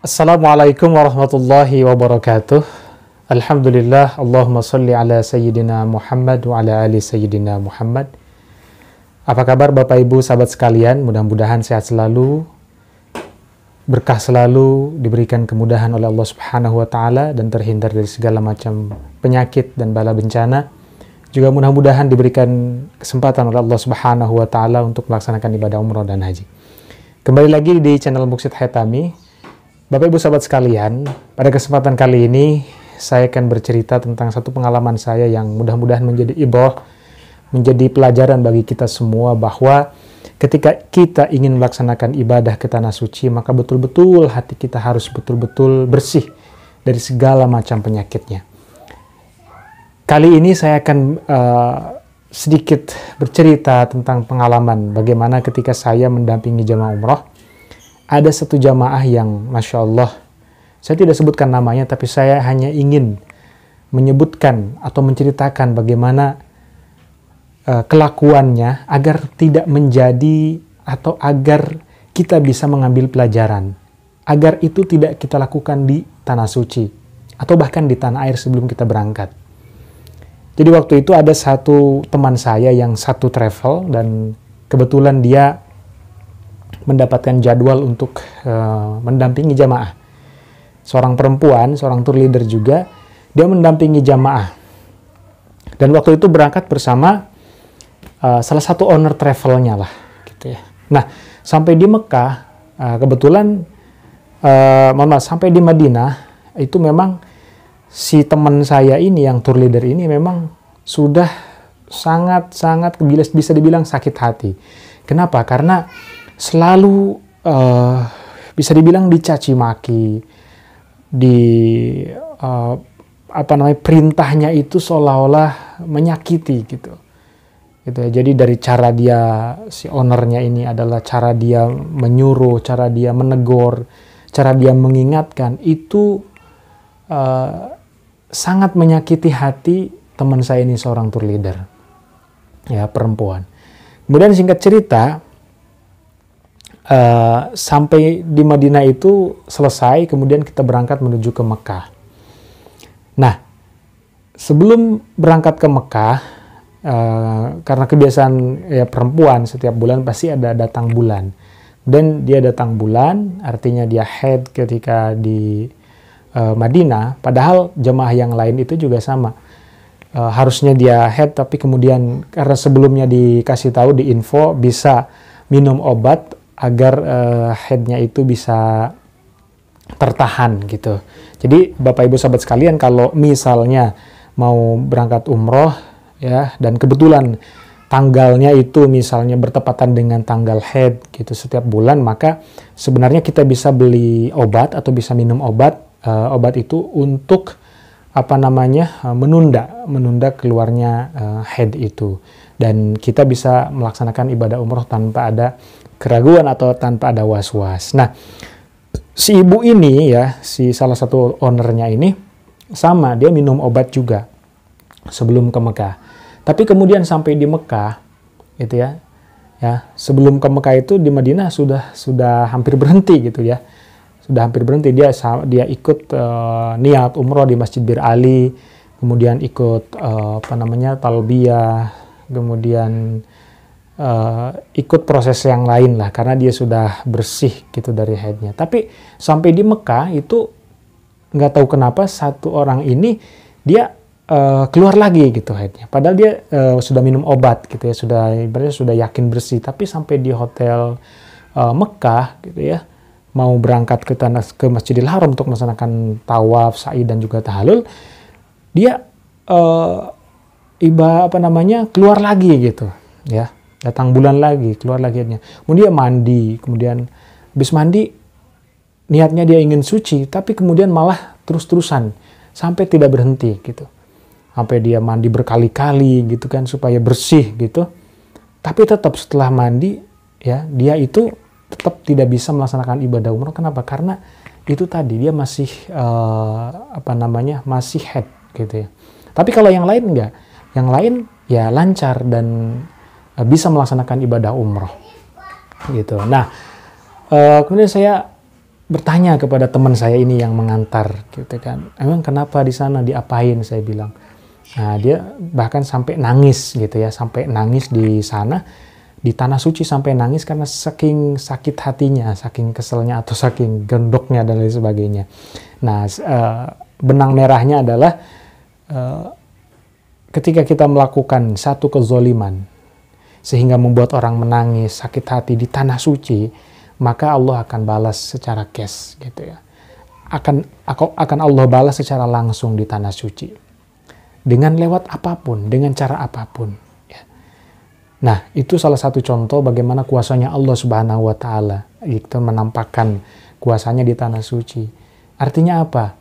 Assalamualaikum warahmatullahi wabarakatuh. Alhamdulillah, Allahumma salli ala Sayyidina Muhammad wa ala ali Sayyidina Muhammad. Apa kabar Bapak Ibu sahabat sekalian? Mudah-mudahan sehat selalu, berkah selalu, diberikan kemudahan oleh Allah Subhanahu wa taala dan terhindar dari segala macam penyakit dan bala bencana. Juga mudah-mudahan diberikan kesempatan oleh Allah Subhanahu wa taala untuk melaksanakan ibadah umrah dan haji. Kembali lagi di channel Muksid Haitami. Bapak Ibu sahabat sekalian, pada kesempatan kali ini saya akan bercerita tentang satu pengalaman saya yang mudah-mudahan menjadi ibrah, menjadi pelajaran bagi kita semua bahwa ketika kita ingin melaksanakan ibadah ke tanah suci, maka betul-betul hati kita harus betul-betul bersih dari segala macam penyakitnya. Kali ini saya akan sedikit bercerita tentang pengalaman bagaimana ketika saya mendampingi jamaah umrah. Ada satu jamaah yang Masya Allah, saya tidak sebutkan namanya, tapi saya hanya ingin menyebutkan atau menceritakan bagaimana kelakuannya agar tidak menjadi atau agar kita bisa mengambil pelajaran, agar itu tidak kita lakukan di tanah suci atau bahkan di tanah air sebelum kita berangkat. Jadi waktu itu ada satu teman saya yang satu travel dan kebetulan dia mendapatkan jadwal untuk mendampingi jamaah. Seorang perempuan, seorang tour leader juga, dia mendampingi jamaah. Dan waktu itu berangkat bersama salah satu owner travelnya lah, gitu ya. Nah, sampai di Mekah, kebetulan, sampai di Madinah, itu memang si teman saya ini yang tour leader ini memang sudah sangat-sangat bisa dibilang sakit hati. Kenapa? Karena selalu bisa dibilang dicaci maki, perintahnya itu seolah-olah menyakiti gitu ya. Jadi dari cara dia, si ownernya ini adalah cara dia menyuruh, cara dia menegur, cara dia mengingatkan, itu sangat menyakiti hati teman saya ini, seorang tour leader ya, perempuan. Kemudian singkat cerita, sampai di Madinah itu selesai, kemudian kita berangkat menuju ke Mekah. Nah, sebelum berangkat ke Mekah, karena kebiasaan ya perempuan setiap bulan pasti ada datang bulan. Dan dia datang bulan, artinya dia haid ketika di Madinah, padahal jemaah yang lain itu juga sama. Harusnya dia haid, tapi kemudian karena sebelumnya dikasih tahu di info bisa minum obat agar haidnya itu bisa tertahan gitu. Jadi Bapak Ibu sahabat sekalian, kalau misalnya mau berangkat umroh ya, dan kebetulan tanggalnya itu misalnya bertepatan dengan tanggal haid gitu setiap bulan, maka sebenarnya kita bisa beli obat atau bisa minum obat itu untuk menunda keluarnya haid itu, dan kita bisa melaksanakan ibadah umroh tanpa ada keraguan atau tanpa ada was-was. Nah, si ibu ini ya, si salah satu ownernya ini sama, dia minum obat juga sebelum ke Mekah. Tapi kemudian sampai di Mekah gitu ya, sebelum ke Mekah itu di Madinah sudah hampir berhenti gitu ya. Sudah hampir berhenti, dia ikut niat umroh di Masjid Bir Ali, kemudian ikut talbiyah, kemudian ikut proses yang lain lah, karena dia sudah bersih gitu dari haidnya. Tapi sampai di Mekah itu nggak tahu kenapa satu orang ini dia keluar lagi gitu haidnya, padahal dia sudah minum obat gitu ya, ibaratnya sudah yakin bersih. Tapi sampai di hotel Mekah gitu ya, mau berangkat ke Masjidil Haram untuk melaksanakan tawaf, sa'i dan juga tahalul, dia keluar lagi gitu ya, datang bulan lagi, keluar lagi. Kemudian mandi, kemudian habis mandi niatnya dia ingin suci, tapi kemudian malah terus-terusan sampai tidak berhenti gitu, sampai dia mandi berkali-kali gitu kan supaya bersih gitu. Tapi tetap setelah mandi ya, dia itu tetap tidak bisa melaksanakan ibadah umroh. Kenapa? Karena itu tadi dia masih masih haid gitu ya. Tapi kalau yang lain enggak, yang lain ya lancar dan bisa melaksanakan ibadah umroh gitu. Nah, kemudian saya bertanya kepada teman saya ini yang mengantar, gitu kan. Emang kenapa di sana, diapain, saya bilang. Nah, dia bahkan sampai nangis gitu ya, sampai nangis di sana, di Tanah Suci sampai nangis karena saking sakit hatinya, saking keselnya atau saking gendoknya dan lain sebagainya. Nah, benang merahnya adalah ketika kita melakukan satu kezoliman sehingga membuat orang menangis, sakit hati di Tanah Suci, maka Allah akan balas secara cash gitu ya. Akan Allah balas secara langsung di Tanah Suci. Dengan lewat apapun, dengan cara apapun. Ya. Nah, itu salah satu contoh bagaimana kuasanya Allah Subhanahu wa Ta'ala. Itu menampakkan kuasanya di Tanah Suci. Artinya apa?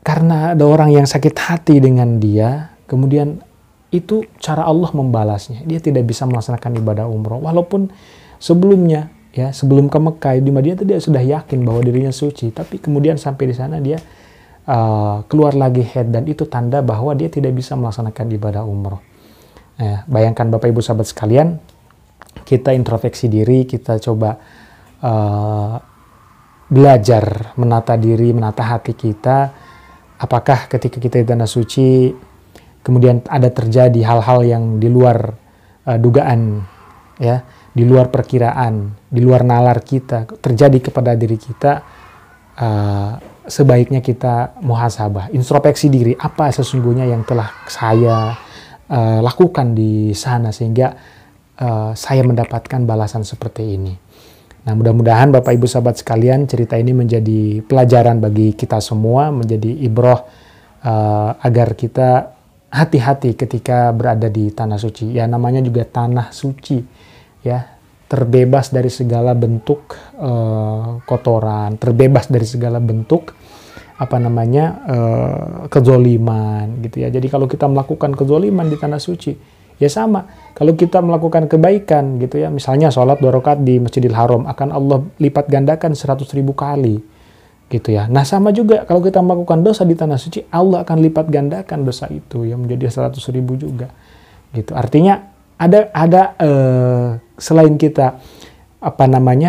Karena ada orang yang sakit hati dengan dia, kemudian itu cara Allah membalasnya. Dia tidak bisa melaksanakan ibadah umroh. Walaupun sebelumnya, ya sebelum ke Mekah, di Madinah dia sudah yakin bahwa dirinya suci. Tapi kemudian sampai di sana dia keluar lagi head, dan itu tanda bahwa dia tidak bisa melaksanakan ibadah umroh. Bayangkan Bapak Ibu sahabat sekalian, kita introspeksi diri, kita coba belajar menata diri, menata hati kita. Apakah ketika kita di Tanah Suci, kemudian ada terjadi hal-hal yang di luar dugaan, ya, di luar perkiraan, di luar nalar kita, terjadi kepada diri kita, sebaiknya kita muhasabah, introspeksi diri, apa sesungguhnya yang telah saya lakukan di sana sehingga saya mendapatkan balasan seperti ini. Nah, mudah-mudahan Bapak Ibu sahabat sekalian, cerita ini menjadi pelajaran bagi kita semua, menjadi ibroh agar kita hati-hati ketika berada di Tanah Suci. Ya, namanya juga Tanah Suci, ya, terbebas dari segala bentuk kotoran, terbebas dari segala bentuk kezoliman gitu ya. Jadi kalau kita melakukan kezoliman di Tanah Suci, ya sama. Kalau kita melakukan kebaikan gitu ya, misalnya sholat 2 rakaat di Masjidil Haram, akan Allah lipat gandakan 100.000 kali gitu ya. Nah, sama juga kalau kita melakukan dosa di Tanah Suci, Allah akan lipat gandakan dosa itu ya menjadi 100.000 juga gitu. Artinya ada selain kita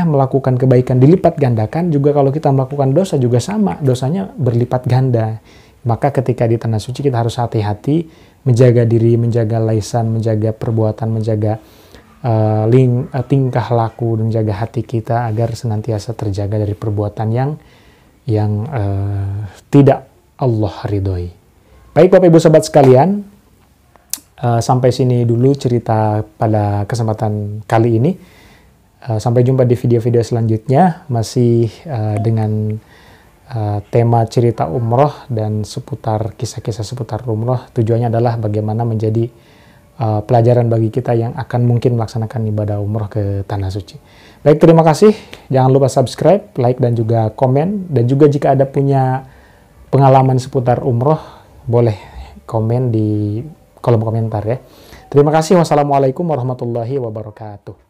melakukan kebaikan dilipat gandakan, juga kalau kita melakukan dosa juga sama, dosanya berlipat ganda. Maka ketika di Tanah Suci kita harus hati-hati, menjaga diri, menjaga lisan, menjaga perbuatan, menjaga tingkah laku, dan menjaga hati kita agar senantiasa terjaga dari perbuatan yang tidak Allah ridhoi. Baik Bapak Ibu sahabat sekalian, sampai sini dulu cerita pada kesempatan kali ini. Sampai jumpa di video-video selanjutnya, masih dengan tema cerita umroh dan seputar kisah-kisah seputar umroh. Tujuannya adalah bagaimana menjadi pelajaran bagi kita yang akan mungkin melaksanakan ibadah umroh ke Tanah Suci. Baik, terima kasih. Jangan lupa subscribe, like, dan juga komen. Dan juga jika ada punya pengalaman seputar umroh, boleh komen di kolom komentar ya. Terima kasih. Wassalamualaikum warahmatullahi wabarakatuh.